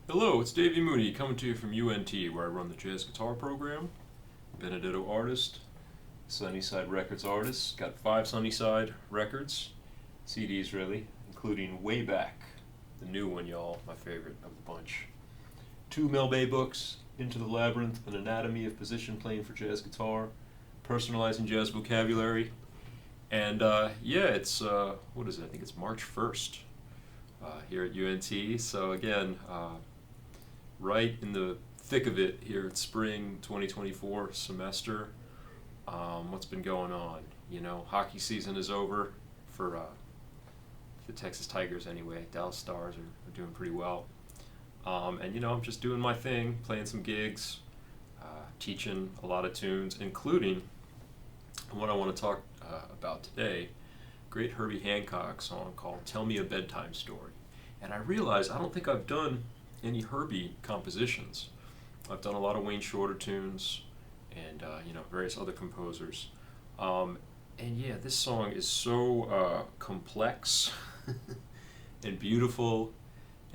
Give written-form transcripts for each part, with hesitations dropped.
Hello, it's Davey Mooney coming to you from UNT, where I run the jazz guitar program. Benedetto artist, Sunnyside Records artist. Got 5 Sunnyside records, CDs really, including Way Back, the new one, y'all, my favorite of the bunch. 2 Mel Bay books, Into the Labyrinth, An Anatomy of Position Playing for Jazz Guitar, Personalizing Jazz Vocabulary, and it's, what is it, I think it's March 1st here at UNT, so again, right in the thick of it here at spring 2024 semester. What's been going on? You know, hockey season is over for the Texas Tigers anyway. Dallas Stars are doing pretty well. And you know, I'm just doing my thing, playing some gigs, teaching a lot of tunes, including what I want to talk about today, great Herbie Hancock song called Tell Me a Bedtime Story. And I realized I don't think I've done any Herbie compositions. I've done a lot of Wayne Shorter tunes and various other composers. And yeah, this song is so complex and beautiful,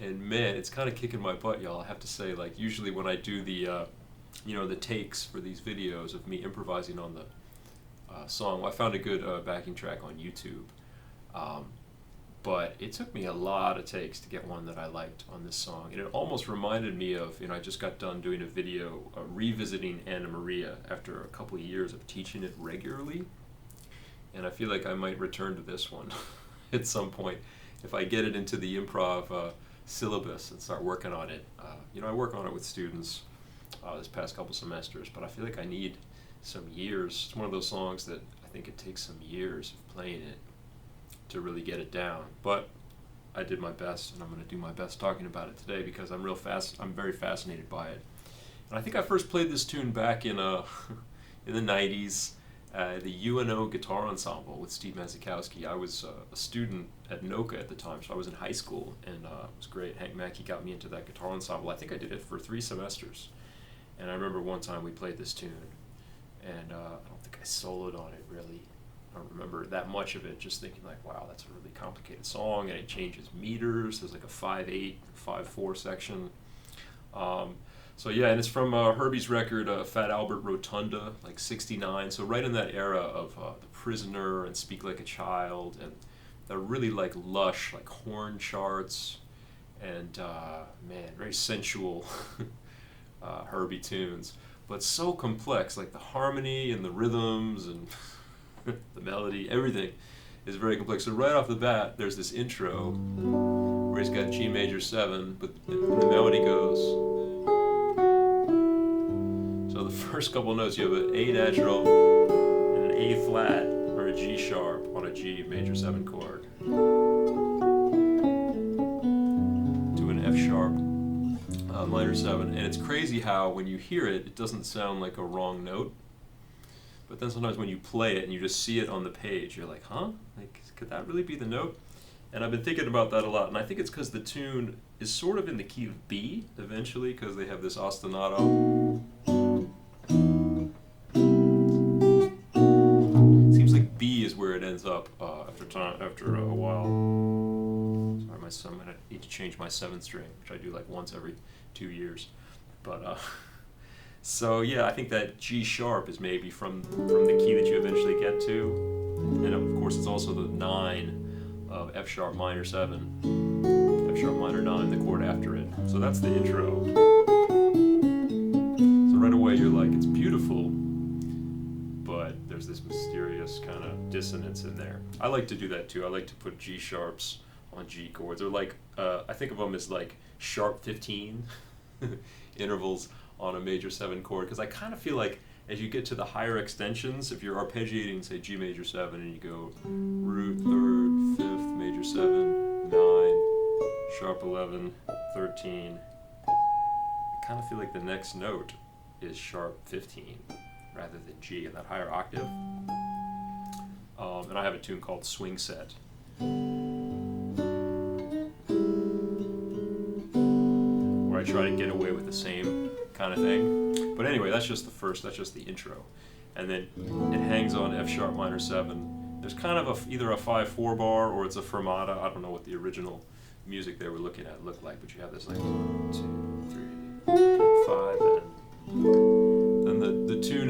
and man, it's kind of kicking my butt, y'all. I have to say, like, usually when I do the the takes for these videos of me improvising on the song, I found a good backing track on YouTube. But it took me a lot of takes to get one that I liked on this song. And it almost reminded me of, I just got done doing a video revisiting Anna Maria after a couple of years of teaching it regularly. And I feel like I might return to this one at some point if I get it into the improv syllabus and start working on it. I work on it with students this past couple semesters, but I feel like I need some years. It's one of those songs that I think it takes some years of playing it to really get it down, but I did my best, and I'm going to do my best talking about it today because I'm very fascinated by it. And I think I first played this tune back in in the 90s, the UNO Guitar Ensemble with Steve Mazikowski. I was a student at NOCA at the time, so I was in high school, and it was great. Hank Mackey got me into that guitar ensemble. I think I did it for 3 semesters, and I remember one time we played this tune, and I don't think I soloed on it really. I don't remember that much of it, just thinking like, wow, that's a really complicated song, and it changes meters. There's like a 5/8, 5/4 section. So yeah, and it's from Herbie's record, Fat Albert Rotunda, like 69. So right in that era of The Prisoner and Speak Like a Child, and the really like lush, like horn charts, and very sensual Herbie tunes, but so complex, like the harmony and the rhythms and the melody, everything is very complex. So right off the bat, there's this intro where he's got G major 7, but the melody goes. So the first couple notes, you have an A natural and an A flat or a G sharp on a G major 7 chord to an F sharp minor 7. And it's crazy how when you hear it, it doesn't sound like a wrong note. But then sometimes when you play it and you just see it on the page, you're like, huh? Like, could that really be the note? And I've been thinking about that a lot. And I think it's because the tune is sort of in the key of B eventually, because they have this ostinato. It seems like B is where it ends up after a while. Sorry, I need to change my 7th string, which I do like once every 2 years. But so yeah, I think that G sharp is maybe from the key that you eventually get to, and of course it's also the 9 of F sharp minor 7, F sharp minor 9, the chord after it. So that's the intro. So right away you're like, it's beautiful, but there's this mysterious kind of dissonance in there. I like to do that too. I like to put G sharps on G chords. They're like, I think of them as like sharp 15 intervals on a major 7 chord, because I kind of feel like as you get to the higher extensions, if you're arpeggiating, say G major 7, and you go root 3rd, 5th, major 7, 9, sharp 11, 13, I kind of feel like the next note is sharp 15 rather than G in that higher octave. And I have a tune called Swing Set, where I try to get away with the same kind of thing. But anyway, that's just the intro. And then it hangs on F sharp minor 7. There's kind of either a 5/4 bar or it's a fermata. I don't know what the original music they were looking at looked like, but you have this like 1, 2,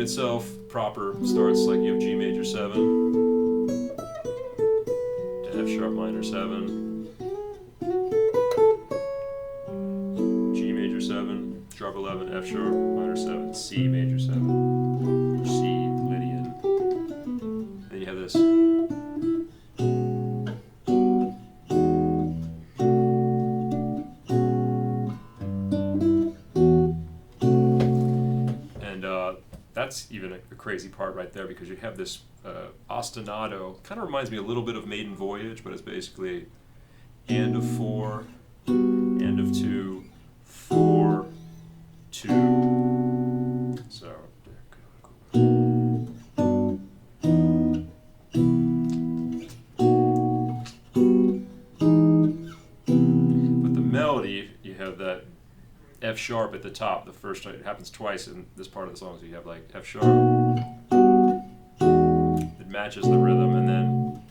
tune itself proper starts like you have G major 7 to F sharp minor 7, G major 7, sharp 11, F sharp minor 7, C major 7, or C Lydian. Then you have this. That's even a crazy part right there, because you have this ostinato. Kind of reminds me a little bit of Maiden Voyage, but it's basically and of 4, and of 2, 4, 2. So. But the melody, you have that F sharp at the top. The first, it happens twice in this part of the song. So you have like F sharp, it matches the rhythm, and then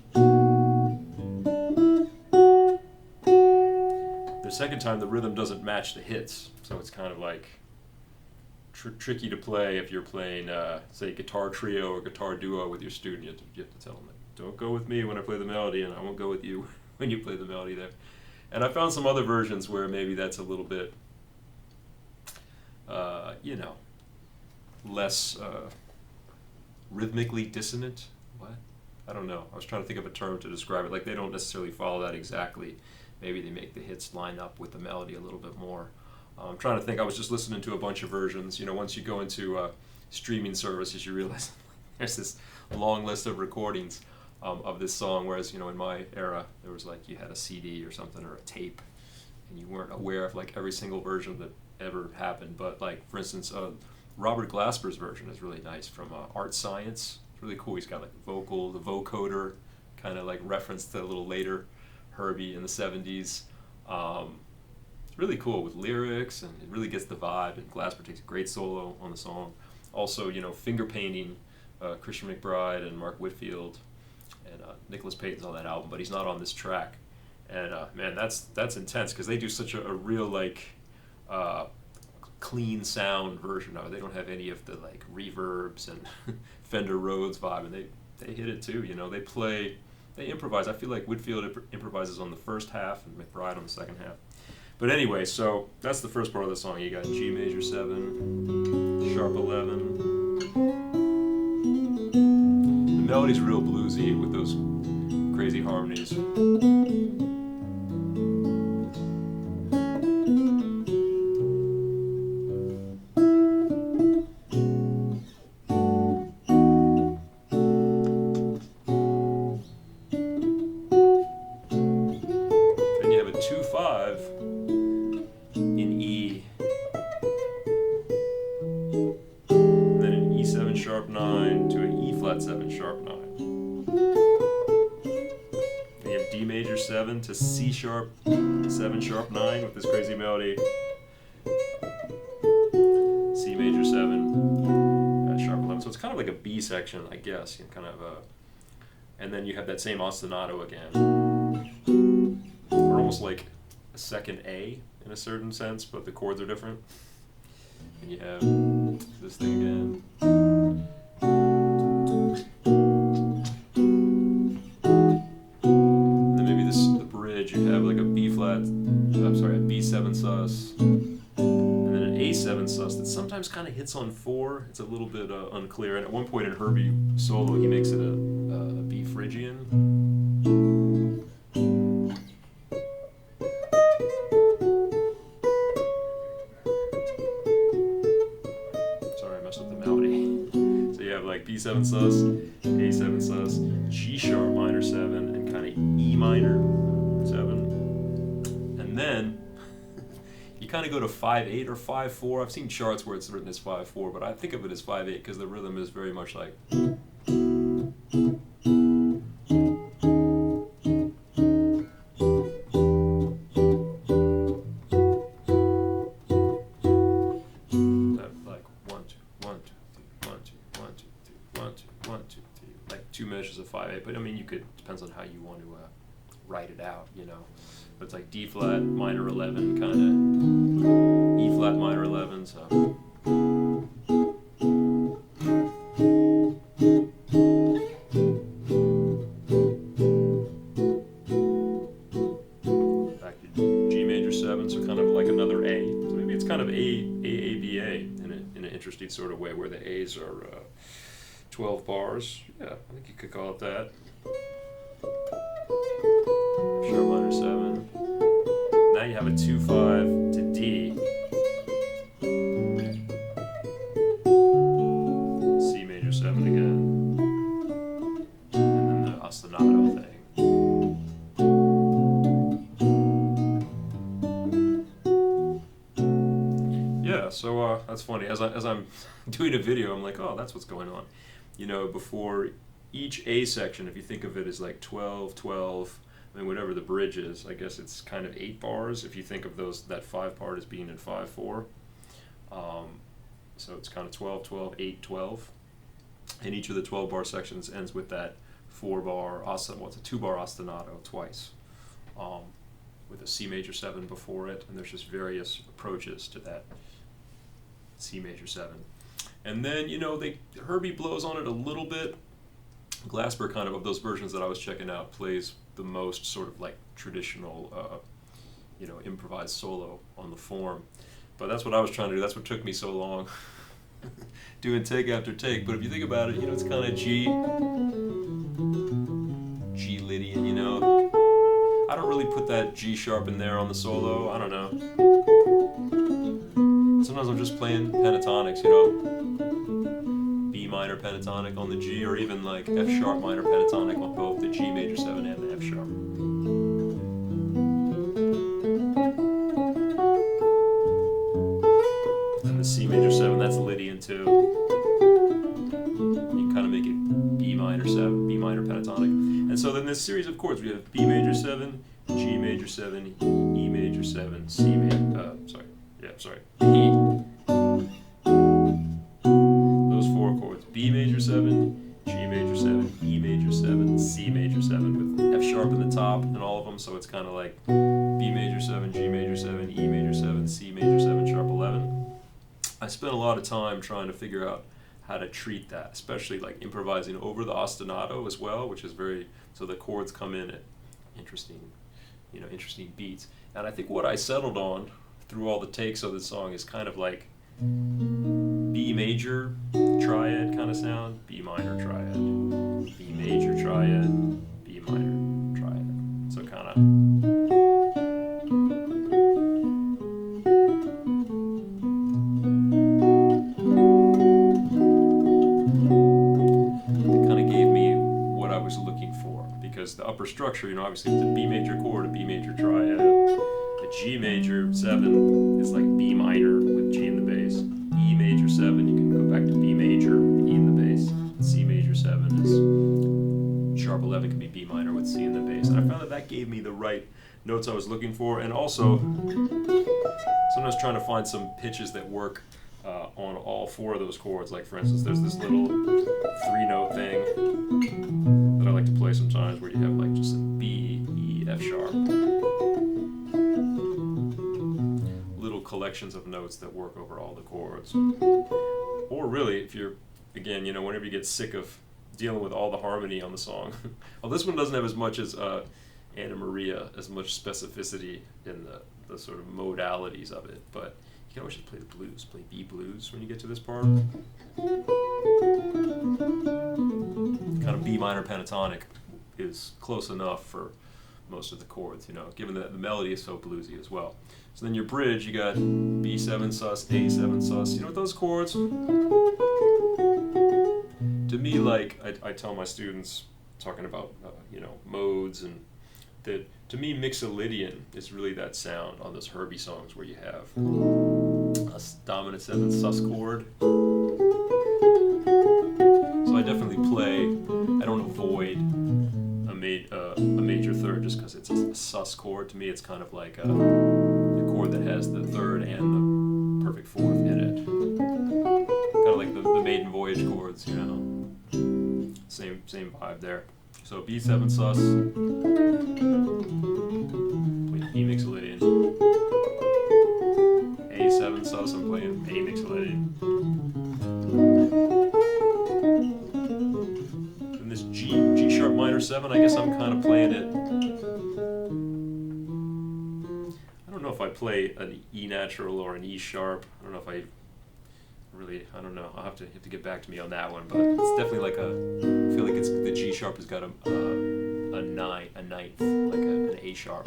the second time the rhythm doesn't match the hits. So it's kind of like tricky to play if you're playing, say, guitar trio or guitar duo with your student. You have to tell them, don't go with me when I play the melody, and I won't go with you when you play the melody there. And I found some other versions where maybe that's a little bit less rhythmically dissonant. What? I don't know. I was trying to think of a term to describe it. Like, they don't necessarily follow that exactly. Maybe they make the hits line up with the melody a little bit more. I'm trying to think. I was just listening to a bunch of versions. Once you go into streaming services, you realize there's this long list of recordings of this song, whereas, in my era, there was like you had a CD or something, or a tape, and you weren't aware of like every single version that ever happened. But like, for instance, Robert Glasper's version is really nice from Art Science. It's really cool. He's got like the vocoder, kind of like reference to a little later Herbie in the 70s. It's really cool with lyrics, and it really gets the vibe, and Glasper takes a great solo on the song. Also, finger painting, Christian McBride and Mark Whitfield, and Nicholas Payton's on that album, but he's not on this track. And man, that's intense, because they do such a real like clean sound version of it. They don't have any of the like reverbs and Fender Rhodes vibe, and they hit it too. They improvise. I feel like Whitfield improvises on the first half and McBride on the second half. But anyway, so that's the first part of the song. You got G major 7, sharp 11. The melody's real bluesy with those crazy harmonies. To C sharp 7 sharp 9 with this crazy melody. C major 7 sharp 11. So it's kind of like a B section, I guess, and then you have that same ostinato again, or almost like a second A in a certain sense, but the chords are different. And you have this thing again. A B7 sus, and then an A7 sus that sometimes kind of hits on 4. It's a little bit unclear. And at one point in Herbie solo, he makes it a B Phrygian. Sorry, I messed up the melody. So you have like B7 sus, A7 sus, G sharp minor 7, and kind of E minor 7. And then you kind of go to 5/8 or 5/4. I've seen charts where it's written as 5/4, but I think of it as 5/8 because the rhythm is very much like. Like 1 2 1 2 3 1 2 1 2 3 1 2 1 2 3, like 2 measures of 5/8. But I mean, depends on how you want to write it out, But it's like D flat minor 11, kind of E flat minor 11. So another A. So maybe it's kind of AABA in an interesting sort of way, where the A's are 12 bars. Yeah, I think you could call it that. Sharp minor 7. Now you have a 2-5 to D. C major 7 again. And then the ostinato thing. Yeah, so that's funny. As I'm doing a video, I'm like, oh, that's what's going on. You know, before each A section, if you think of it as like 12, 12, I mean, whatever the bridge is, I guess it's kind of 8 bars if you think of that 5 part as being in 5/4. So it's kind of 12, 12, 8, 12. And each of the 12 bar sections ends with that 4 bar, a 2 bar ostinato twice, with a C major 7 before it, and there's just various approaches to that C major 7. And then, you know, Herbie blows on it a little bit. Glasper, kind of those versions that I was checking out, plays the most sort of like traditional, you know, improvised solo on the form. But that's what I was trying to do. That's what took me so long, doing take after take. But if you think about it, you know, it's kind of G Lydian, you know. I don't really put that G sharp in there on the solo. I don't know. Sometimes I'm just playing pentatonics, you know. B minor pentatonic on the G, or even like F sharp minor pentatonic on both the G major 7 and the F sharp. And the C major 7, that's Lydian too. You can kind of make it B minor 7, B minor pentatonic. And so then this series of chords, we have B major 7, G major 7, E major 7, C major, E. Those 4 chords, B major 7, G major 7, E major 7, C major 7, with F sharp in the top and all of them, so it's kind of like B major 7, G major 7, E major 7, C major 7, sharp 11. I spent a lot of time trying to figure out how to treat that, especially like improvising over the ostinato as well, which is so the chords come in at interesting beats. And I think what I settled on through all the takes of the song is kind of like B major triad kind of sound, B minor triad, B major triad, B minor triad. So kind of the upper structure, you know, obviously it's a B major chord, a B major triad, a G major 7 is like B minor with G in the bass, E major 7, you can go back to B major with E in the bass, C major 7 is sharp 11 can be B minor with C in the bass, and I found that gave me the right notes I was looking for, and also sometimes trying to find some pitches that work on all 4 of those chords. Like for instance, there's this little 3-note thing that I like to play sometimes where you have like just a B, E, F sharp. Little collections of notes that work over all the chords. Or really, if you're, again, you know, whenever you get sick of dealing with all the harmony on the song. Well, this one doesn't have as much as Anna Maria, as much specificity in the sort of modalities of it, but you can always just play the blues, play B blues when you get to this part. Kind of B minor pentatonic is close enough for most of the chords, you know, given that the melody is so bluesy as well. So then your bridge, you got B7 sus, A7 sus, you know, those chords, to me, like, I tell my students, talking about, you know, modes, and that, to me, Mixolydian is really that sound on those Herbie songs where you have a dominant 7 sus chord. So I definitely play, I don't avoid a major third just because it's a sus chord. To me, it's kind of like a chord that has the third and the perfect fourth in it. Kind of like the maiden voyage chords, you know. Same vibe there. So B7 sus, playing B Mixolydian. A7 sus, I'm playing A Mixolydian. And this G sharp minor 7, I guess I'm kind of playing it. I don't know if I play an E natural or an E sharp. I don't know if I don't know. I'll have to get back to me on that one, but it's definitely like I feel like it's the G sharp has got a ninth, like an A sharp.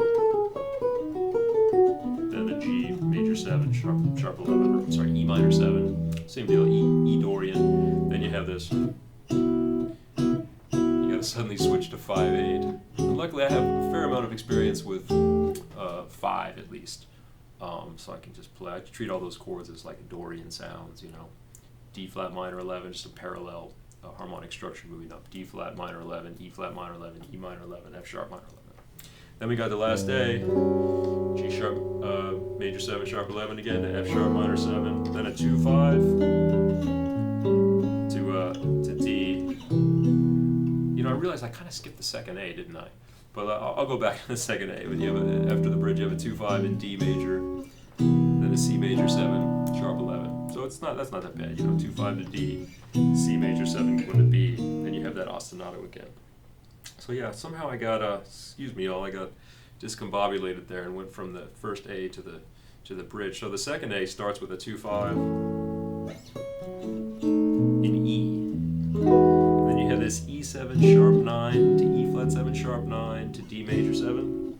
Then a G major 7, sharp 11, or sorry, E minor 7. Same deal, E Dorian. Then you have this. You gotta suddenly switch to 5/8. And luckily I have a fair amount of experience with 5 at least. So I can just play. I treat all those chords as like Dorian sounds, you know. D flat minor 11, just a parallel harmonic structure moving up. D flat minor 11, E flat minor 11, E minor 11, F sharp minor 11. Then we got the last A, G sharp major 7 sharp 11 again to F sharp minor 7, then a 2/5 to D. You know, I realized I kind of skipped the second A, didn't I? But I'll go back to the second A. But you have after the bridge, you have a 2/5 in D major, then a C major 7 sharp 11. So that's not that bad. You know, 2/5 to D, C major 7 going to B, then you have that ostinato again. So yeah, somehow I got excuse me y'all, I got discombobulated there and went from the first A to the bridge. So the second A starts with a 2/5 in E. And then you have this E7 sharp 9 to E flat 7 sharp 9 to D major 7.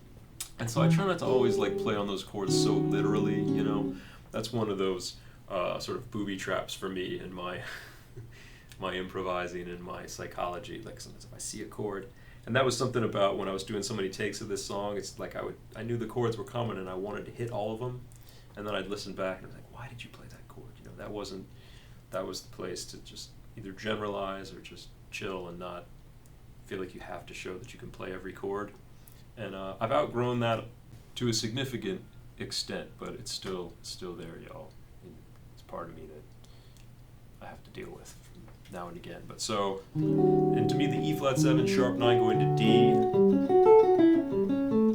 And so I try not to always like play on those chords so literally, you know. That's one of those sort of booby traps for me in my my improvising and my psychology. Like sometimes if I see a chord, and that was something about when I was doing so many takes of this song, it's like I knew the chords were coming and I wanted to hit all of them, and then I'd listen back and I was like, why did you play that chord? You know, that was the place to just either generalize or just chill and not feel like you have to show that you can play every chord. And I've outgrown that to a significant extent, but it's still there, y'all. And it's part of me that I have to deal with now and again. But so, and to me, the E flat 7 sharp 9 going to D,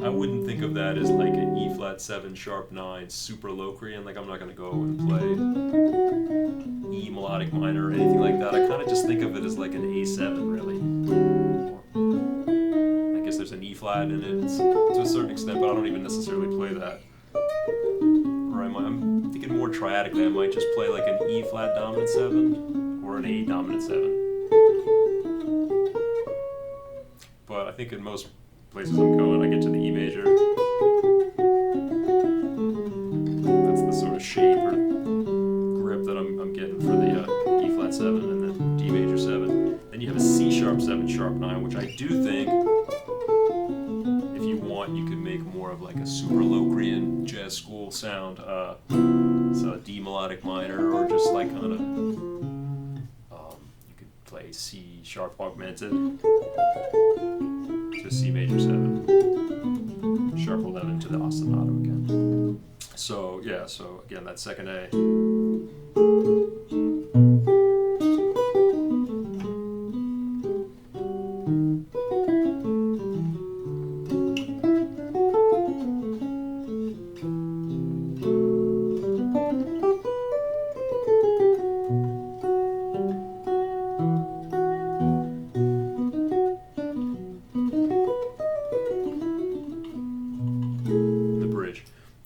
I wouldn't think of that as like an E flat 7 sharp 9 super Locrian. Like I'm not going to go and play E melodic minor or anything like that. I kind of just think of it as like an A7 really. I guess there's an E flat in it to a certain extent, but I don't even necessarily play that. Or I'm thinking more triadically. I might just play like an E flat dominant 7 or an A dominant 7. But I think in most places I'm going, I get to the E major. That's the sort of shape or grip that I'm getting for the E flat 7 and then D major 7. Then you have a C sharp 7 sharp 9, which I do think, if you want, you could make more of like a super Locrian jazz school sound. So D melodic minor, or just like kind of, you could play C sharp augmented to C major 7, sharp 11 to the ostinato again. So yeah, so again, that second A.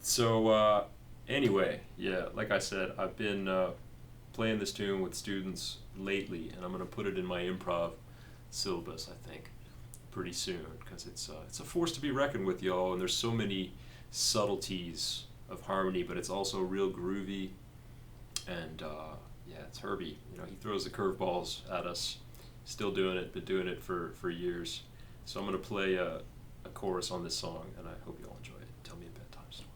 So anyway, yeah, like I said, I've been playing this tune with students lately, and I'm going to put it in my improv syllabus, I think, pretty soon, because it's a force to be reckoned with, y'all, and there's so many subtleties of harmony, but it's also real groovy, and yeah, it's Herbie. You know, he throws the curveballs at us, still doing it, been doing it for years. So I'm going to play a chorus on this song, and I hope you all enjoy it. Tell me a bedtime story.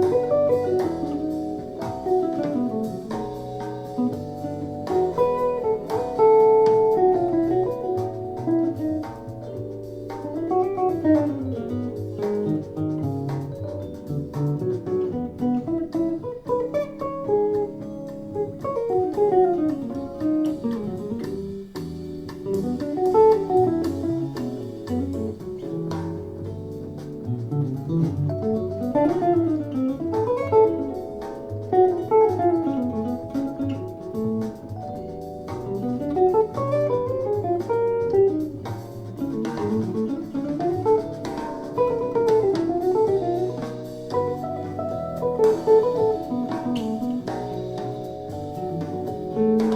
Thank you.